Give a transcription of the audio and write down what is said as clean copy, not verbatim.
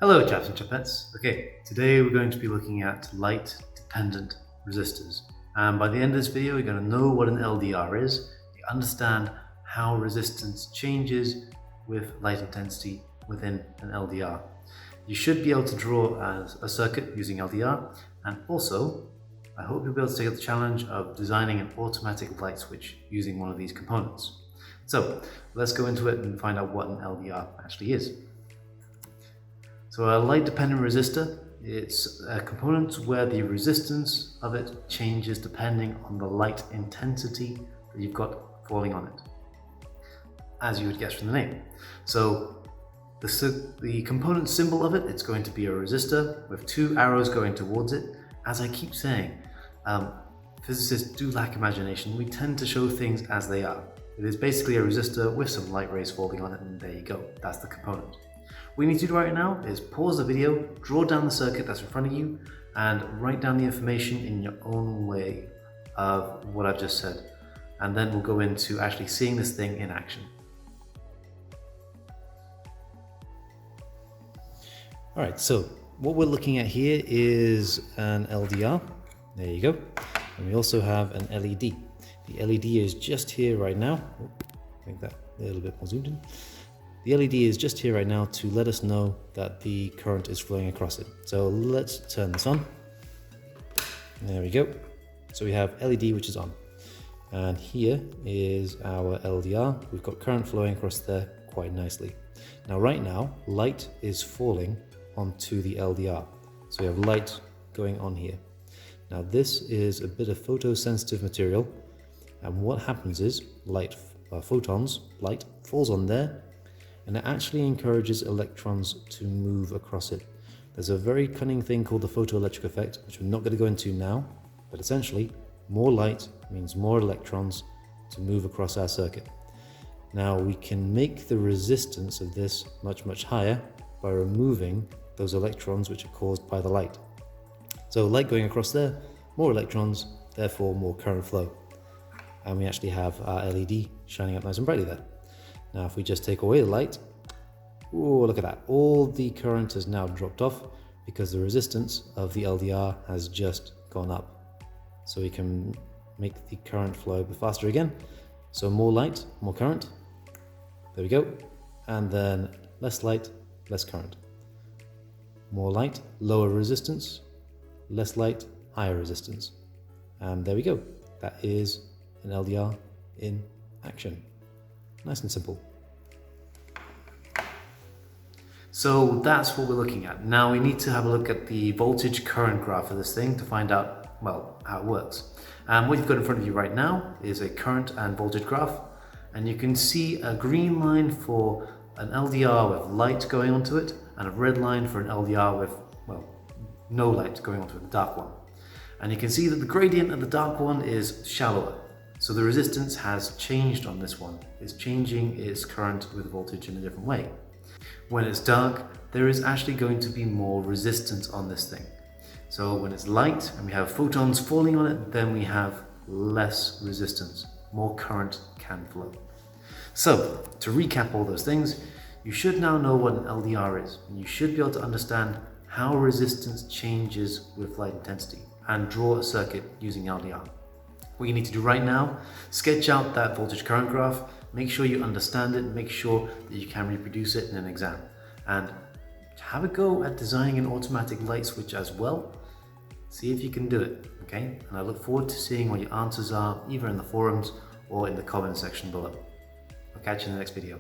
Hello chaps and chapettes. Okay, today we're going to be looking at light dependent resistors. And by the end of this video, you're going to know what an LDR is, you understand how resistance changes with light intensity within an LDR. You should be able to draw a circuit using LDR, and also I hope you'll be able to take the challenge of designing an automatic light switch using one of these components. So let's go into it and find out what an LDR actually is. So a light dependent resistor, it's a component where the resistance of it changes depending on the light intensity that you've got falling on it, as you would guess from the name. So the component symbol of it, it's going to be a resistor with two arrows going towards it. As I keep saying, physicists do lack imagination. We tend to show things as they are. It is basically a resistor with some light rays falling on it, and there you go, that's the component. What you need to do right now is pause the video, draw down the circuit that's in front of you, and write down the information in your own way of what I've just said. And then we'll go into actually seeing this thing in action. All right, so what we're looking at here is an LDR. There you go. And we also have an LED. The LED is just here right now. Make that a little bit more zoomed in. The LED is just here right now to let us know that the current is flowing across it. So let's turn this on. There we go. So we have LED which is on. And here is our LDR. We've got current flowing across there quite nicely. Now right now, light is falling onto the LDR. So we have light going on here. Now this is a bit of photosensitive material. And what happens is light falls on there, and it actually encourages electrons to move across it. There's a very cunning thing called the photoelectric effect, which we're not going to go into now, but essentially more light means more electrons to move across our circuit. Now we can make the resistance of this much higher by removing those electrons which are caused by the light. So light going across there, more electrons, therefore more current flow. And we actually have our LED shining up nice and brightly there. Now if we just take away the light, oh look at that, all the current has now dropped off because the resistance of the LDR has just gone up. So we can make the current flow a bit faster again. So more light, more current, there we go. And then less light, less current. More light, lower resistance, less light, higher resistance. And there we go, that is an LDR in action. Nice and simple. So that's what we're looking at. Now we need to have a look at the voltage current graph of this thing to find out, well, how it works. And what you've got in front of you right now is a current and voltage graph. And you can see a green line for an LDR with light going onto it, and a red line for an LDR with, well, no light going onto it, the dark one. And you can see that the gradient of the dark one is shallower. So the resistance has changed on this one. It's changing its current with voltage in a different way. When it's dark, there is actually going to be more resistance on this thing. So when it's light and we have photons falling on it, then we have less resistance. More current can flow. So to recap all those things, you should now know what an LDR is, and you should be able to understand how resistance changes with light intensity and draw a circuit using LDR. What you need to do right now, sketch out that voltage current graph, make sure you understand it, make sure that you can reproduce it in an exam, and have a go at designing an automatic light switch as well. See if you can do it, okay? And I look forward to seeing what your answers are, either in the forums or in the comment section below. I'll catch you in the next video.